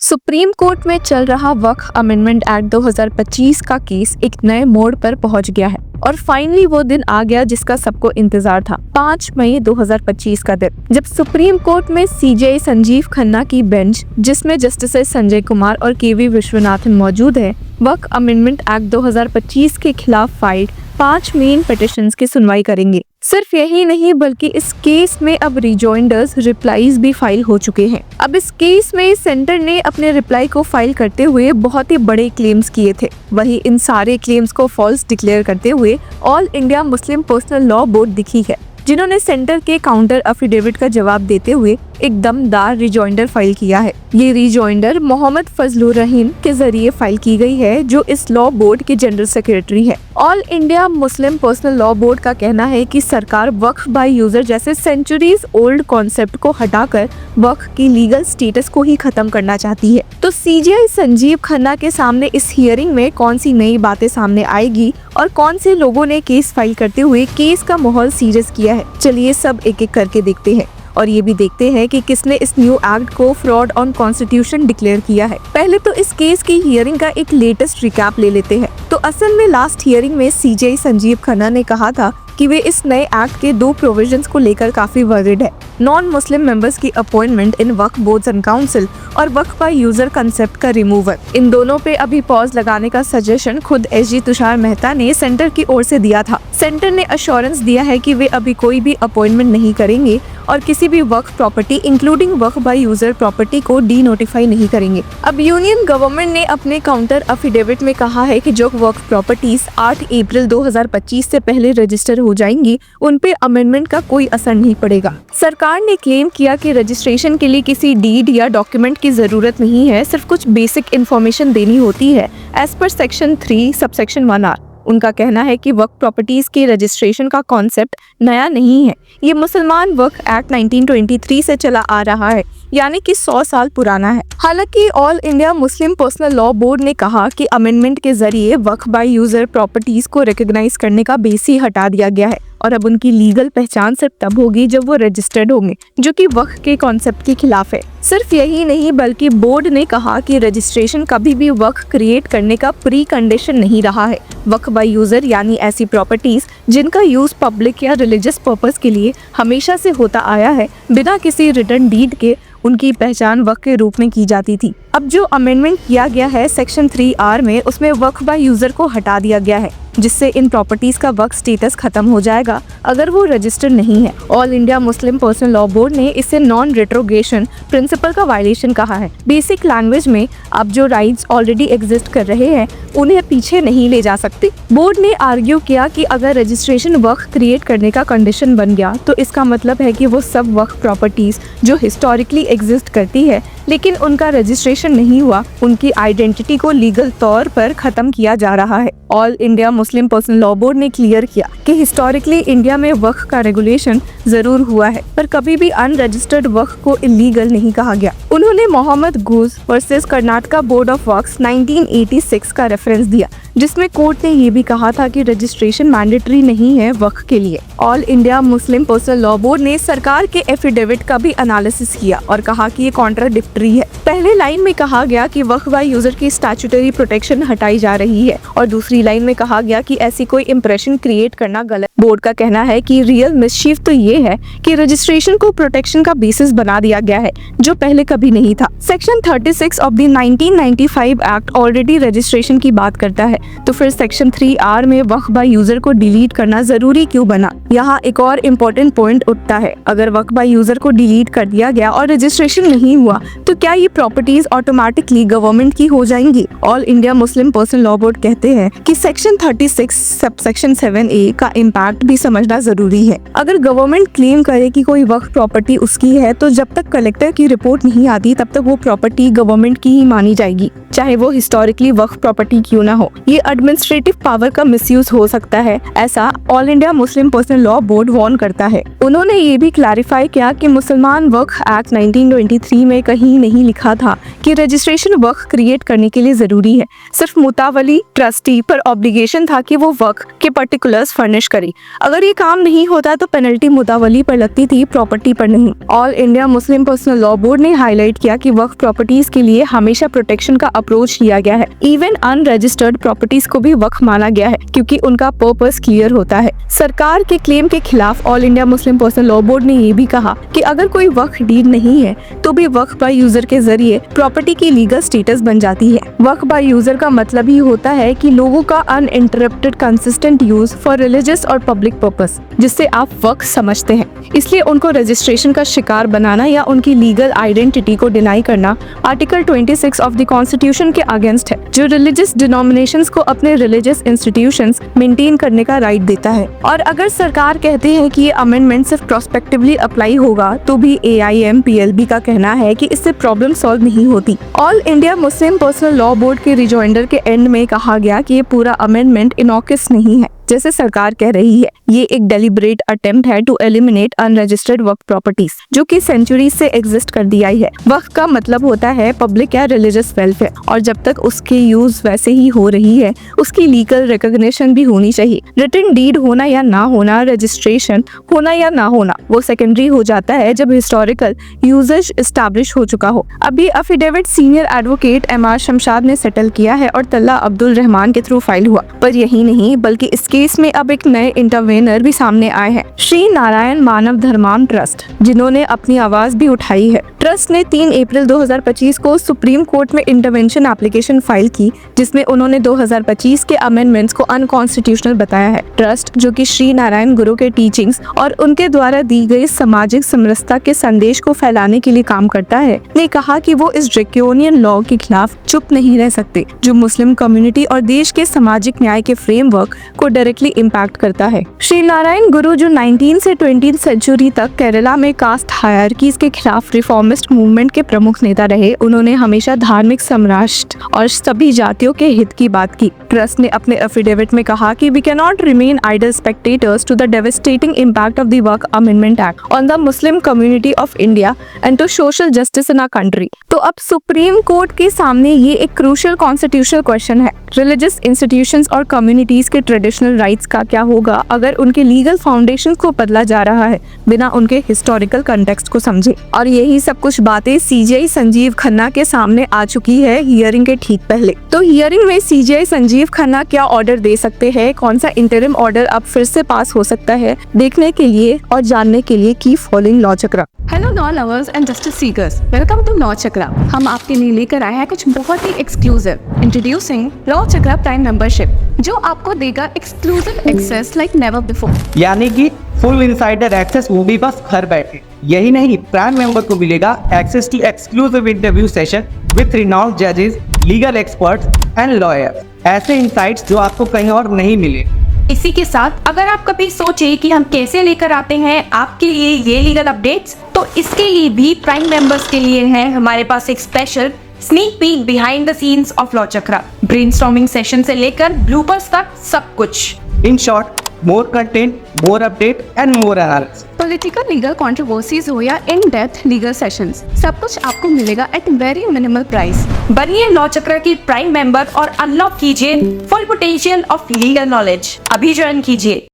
Supreme court में चल रहा वक्फ अमेंडमेंट एक्ट 2025 का केस एक नए मोड़ पर पहुंच गया है और फाइनली वो दिन आ गया जिसका सबको इंतजार था। 5 मई 2025 का दिन, जब सुप्रीम कोर्ट में सीजेआई संजीव खन्ना की बेंच, जिसमें जस्टिस संजय कुमार और केवी विश्वनाथन मौजूद है, वक्फ अमेंडमेंट एक्ट 2025 के खिलाफ फाइल 5 मेन पिटिशंस की सुनवाई करेंगे। सिर्फ यही नहीं बल्कि इस केस में अब रिजॉइंडर्स रिप्लाईज भी फाइल हो चुके हैं। अब इस केस में सेंटर ने अपने रिप्लाई को फाइल करते हुए बहुत ही बड़े क्लेम्स किए थे। वहीं इन सारे क्लेम्स को फॉल्स डिक्लेयर करते हुए all India Muslim personal law board दिखी है, जिन्होंने सेंटर के काउंटर एफिडेविट का जवाब देते हुए एक दमदार रिजॉइंडर फाइल किया है। ये रिजॉइंडर मोहम्मद फजलुर रहीम के जरिए फाइल की गई है, जो इस लॉ बोर्ड के जनरल सेक्रेटरी है। All India Muslim personal law board का कहना है कि सरकार वक्फ बाय यूजर जैसे सेंचुरीज ओल्ड कॉन्सेप्ट को हटाकर वक्फ की लीगल स्टेटस को ही खत्म करना चाहती है। तो सीजेआई संजीव खन्ना के सामने इस हियरिंग में कौन सी नई बातें सामने आएगी और कौन से लोगों ने केस फाइल करते हुए केस का माहौल सीरियस किया है, चलिए सब एक एक करके देखते हैं। और ये भी देखते हैं कि किसने इस न्यू एक्ट को फ्रॉड ऑन कॉन्स्टिट्यूशन डिक्लेयर किया है। पहले तो इस केस की हियरिंग का एक लेटेस्ट रिकैप ले लेते हैं। तो असल में लास्ट हियरिंग में सीजेआई संजीव खन्ना ने कहा था कि वे इस नए एक्ट के 2 प्रोविजंस को लेकर काफी वरीड है। नॉन मुस्लिम मेंबर्स की appointment in Waqf boards and council और वक्फ बाय यूजर कंसेप्ट का रिमूवल। इन दोनों पे अभी पॉज लगाने का सजेशन खुद एसजी तुषार मेहता ने सेंटर की ओर से दिया था। सेंटर ने अश्योरेंस दिया है कि वे अभी कोई भी अपॉइंटमेंट नहीं करेंगे और किसी भी Waqf property including Waqf by user property को डी नोटिफाई नहीं करेंगे। अब यूनियन गवर्नमेंट ने अपने काउंटर एफिडेविट में कहा है कि जो वक्फ प्रॉपर्टीज 8 अप्रैल 2025 से पहले रजिस्टर हो जाएंगी, उन पे अमेंडमेंट का कोई असर नहीं पड़ेगा। सरकार ने क्लेम किया कि रजिस्ट्रेशन के लिए किसी डीड या डॉक्यूमेंट की जरूरत नहीं है, सिर्फ कुछ बेसिक इन्फॉर्मेशन देनी होती है as per section 3 subsection 1R। उनका कहना है कि वक्फ प्रॉपर्टीज के रजिस्ट्रेशन का कॉन्सेप्ट नया नहीं है, ये मुसलमान वक्फ एक्ट 1923 से चला आ रहा है, यानी कि 100 साल पुराना है। हालांकि all India Muslim personal law board ने कहा कि अमेंडमेंट के जरिए वक्फ बाय यूजर प्रॉपर्टीज को रिकॉग्नाइज करने का बेस ही हटा दिया गया है और अब उनकी लीगल पहचान सिर्फ तब होगी जब वो रजिस्टर्ड होंगे, जो कि वक्फ के कॉन्सेप्ट के खिलाफ है। सिर्फ यही नहीं बल्कि बोर्ड ने कहा कि रजिस्ट्रेशन कभी भी वक्फ क्रिएट करने का प्री कंडीशन नहीं रहा है। वक्फ बाय यूजर यानी ऐसी प्रॉपर्टीज जिनका यूज पब्लिक या रिलीजियस पर्पस के लिए हमेशा से होता आया है, बिना किसी रिटर्न डीड के उनकी पहचान वक्फ के रूप में की जाती थी। अब जो अमेंडमेंट किया गया है सेक्शन 3R में, उसमें वक्फ बाय यूजर को हटा दिया गया है, जिससे इन प्रॉपर्टीज का वक्फ स्टेटस खत्म हो जाएगा अगर वो रजिस्टर्ड नहीं है। All India Muslim personal law board ने इसे नॉन रेट्रोगेशन प्रिंसिपल का वायलेशन कहा है। बेसिक लैंग्वेज में अब जो राइट्स ऑलरेडी एग्जिस्ट कर रहे हैं उन्हें पीछे नहीं ले जा सकते। बोर्ड ने आर्ग्यू किया कि अगर रजिस्ट्रेशन वक्फ क्रिएट करने का कंडीशन बन गया तो इसका मतलब है कि वो सब वक्फ प्रॉपर्टीज जो हिस्टोरिकली एग्जिस्ट करती है लेकिन उनका रजिस्ट्रेशन नहीं हुआ, उनकी आइडेंटिटी को लीगल तौर पर खत्म किया जा रहा है। All India Muslim personal law board ने क्लियर किया कि हिस्टोरिकली इंडिया में वक्फ का रेगुलेशन जरूर हुआ है, पर कभी भी अनरजिस्टर्ड वक्फ को इलीगल नहीं कहा गया। उन्होंने मोहम्मद घूस वर्सेस कर्नाटका बोर्ड ऑफ वक्फ 1986 का रेफरेंस दिया, जिसमें कोर्ट ने ये भी कहा था कि रजिस्ट्रेशन मैंडेटरी नहीं है वक्फ के लिए। All India Muslim personal law board ने सरकार के एफिडेविट का भी एनालिसिस किया और कहा कि ये कॉन्ट्राडिक्टरी है। पहले लाइन में कहा गया कि वक्फ बाय यूजर की स्टैट्यूटरी प्रोटेक्शन हटाई जा रही है और दूसरी लाइन में कहा गया कि ऐसी कोई इंप्रेशन क्रिएट करना गलत। बोर्ड का कहना है कि रियल मिसचीफ तो ये है कि रजिस्ट्रेशन को प्रोटेक्शन का बेसिस बना दिया गया है, जो पहले कभी नहीं था। Section 36 of the 1995 act already registration की बात करता है, तो फिर सेक्शन 3R में वक्फ बाय यूजर को डिलीट करना जरूरी क्यों बना? यहाँ एक और इम्पोर्टेंट पॉइंट उठता है, अगर वक्फ बाय यूजर को डिलीट कर दिया गया और रजिस्ट्रेशन नहीं हुआ तो क्या ये प्रॉपर्टीज ऑटोमेटिकली गवर्नमेंट की हो जाएंगी? All India Muslim personal law board कहते हैं कि सेक्शन 36 सबसेक्शन 7A का इम्पैक्ट भी समझना जरूरी है। अगर गवर्नमेंट क्लेम करे कि कोई वक्फ प्रॉपर्टी उसकी है तो जब तक कलेक्टर की रिपोर्ट नहीं आती तब तक वो प्रॉपर्टी गवर्नमेंट की ही मानी जाएगी, चाहे वो हिस्टोरिकली वक्फ प्रॉपर्टी क्यों ना हो। ये ये एडमिनिस्ट्रेटिव पावर का मिसयूज हो सकता है, ऐसा all India Muslim personal law board warn करता है। उन्होंने ये भी क्लैरिफाई किया कि मुसलमान वक्फ एक्ट 1923 में कहीं नहीं लिखा था कि रजिस्ट्रेशन वक्फ क्रिएट करने के लिए जरूरी है। सिर्फ मुतावली ट्रस्टी पर ऑब्लिगेशन था कि वो वक्फ के पर्टिकुलर्स फर्निश करे। अगर ये काम नहीं होता तो पेनल्टी मुतावली पर लगती थी, प्रॉपर्टी पर नहीं। All India Muslim personal law board ने हाईलाइट किया कि वक्फ प्रॉपर्टीज के लिए हमेशा प्रोटेक्शन का अप्रोच लिया गया है। इवन अनरजिस्टर्ड प्रॉपर्टीज को भी वक्फ माना गया है क्योंकि उनका पर्पस क्लियर होता है। सरकार के क्लेम के खिलाफ all India Muslim personal law board ने ये भी कहा कि अगर कोई वक्फ डीड नहीं है तो भी वक्फ बाय यूजर के जरिए प्रॉपर्टी की लीगल स्टेटस बन जाती है। वक्फ बाय यूजर का मतलब ही होता है कि लोगों का uninterrupted consistent use for religious और पब्लिक पर्पस, जिससे आप वक्फ समझते हैं। इसलिए उनको रजिस्ट्रेशन का शिकार बनाना या उनकी लीगल आइडेंटिटी को डिनाई करना आर्टिकल 26 ऑफ द कॉन्स्टिट्यूशन के अगेंस्ट है, जो रिलीजियस डिनोमिनेशंस को अपने रिलीजियस इंस्टीट्यूशंस मेंटेन करने का राइट देता है। और अगर सरकार कहती है कि ये अमेंडमेंट सिर्फ प्रोस्पेक्टिवली अप्लाई होगा तो भी AIM PLB का कहना है कि इससे प्रॉब्लम सॉल्व नहीं होती। All India Muslim personal law board के रिजॉइंडर के एंड में कहा गया कि ये पूरा अमेंडमेंट इनॉक्यूस नहीं है जैसे सरकार कह रही है। ये एक डेलिब्रेट अटेम्प्ट है टू एलिमिनेट अनरजिस्टर्ड वक्फ प्रॉपर्टीज जो कि सेंचुरी से एग्जिस्ट कर दी आई है। वक्फ का मतलब होता है पब्लिक या रिलीजियस वेलफेयर, और जब तक उसके यूज वैसे ही हो रही है उसकी लीगल रिकॉग्निशन भी होनी चाहिए। रिटन डीड होना या ना होना, रजिस्ट्रेशन होना या ना होना, वो सेकेंडरी हो जाता है जब हिस्टोरिकल यूजेज एस्टैब्लिश हो चुका हो। अभी affidavit senior advocate MR Shamshad ने सेटल किया है और तल्ला अब्दुल रहमान के थ्रू फाइल हुआ। पर यही नहीं बल्कि इस केस में अब एक नए इंटरवेनर भी सामने आए हैं, श्री नारायण मानव धर्माम ट्रस्ट, जिन्होंने अपनी आवाज भी उठाई है। ट्रस्ट ने 3 अप्रैल 2025 को सुप्रीम कोर्ट में इंटरवेंशन एप्लीकेशन फाइल की, जिसमें उन्होंने 2025 के अमेंडमेंट्स को अनकॉन्स्टिट्यूशनल बताया है। ट्रस्ट, जो कि श्री नारायण गुरु के टीचिंग्स और उनके द्वारा दी गई सामाजिक समरसता के संदेश को फैलाने के लिए काम करता है, ने कहा कि वो इस ड्रैकोनियन लॉ के खिलाफ चुप नहीं रह सकते जो मुस्लिम कम्युनिटी और देश के सामाजिक न्याय के फ्रेमवर्क को डायरेक्टली इम्पैक्ट करता है। श्री नारायण गुरु, जो 19 से 20 सेंचुरी तक केरला में कास्ट हायरार्कीज के खिलाफ रिफॉर्मिस्ट मूवमेंट के प्रमुख नेता रहे, उन्होंने हमेशा धार्मिक समराष्ट्र और सभी जातियों के हित की बात की। ट्रस्ट ने अपने एफिडेविट में कहा कि we can not remain idle spectators to the devastating impact of the वक्फ amendment act on the Muslim community of India and to social justice in our country. तो अब सुप्रीम कोर्ट के सामने ये एक क्रूशियल कॉन्स्टिट्यूशनल क्वेश्चन है, religious institutions और communities के ट्रेडिशनल राइट्स का क्या होगा अगर उनके लीगल फाउंडेशन को बदला जा रहा है बिना उनके हिस्टोरिकल कंटेक्स्ट को समझे। और यही सब कुछ बातें CJI संजीव खन्ना के सामने आ चुकी है हियरिंग के ठीक पहले। तो हियरिंग में CJI संजीव खन्ना क्या ऑर्डर दे सकते हैं, कौन सा इंटरिम ऑर्डर अब फिर से पास हो सकता है, देखने के लिए और जानने के लिए keep following law Chakra. Hello law lovers and justice seekers, welcome to law Chakra. हम आपके लिए लेकर आए हैं कुछ बहुत ही exclusive. Introducing law Chakra prime membership, जो आपको देगा exclusive access like never before, यानी कि फुल इनसाइडर एक्सेस, वो भी बस घर बैठे। यही नहीं, प्राइम मेंबर को मिलेगा access to exclusive interview session with renowned जजेस, लीगल एक्सपर्ट्स एंड लॉयर्स, ऐसे इनसाइट्स जो आपको कहीं और नहीं मिले। इसी के साथ अगर आप कभी सोचे कि हम कैसे लेकर आते हैं आपके लिए ये लीगल अपडेट्स, तो इसके लिए भी प्राइम मेंबर्स के लिए है हमारे पास एक special sneak peek behind the scenes of law chakra. Brainstorming session से लेकर ब्लूपर्स तक सब कुछ। In short, more content, more update and more analysis. Political legal controversies हो या इन डेप्थ लीगल सेशंस, सब कुछ आपको मिलेगा एट वेरी मिनिमल प्राइस। बनिए लॉ चक्र की प्राइम मेंबर और अनलॉक कीजिए full potential of legal knowledge. अभी ज्वाइन कीजिए।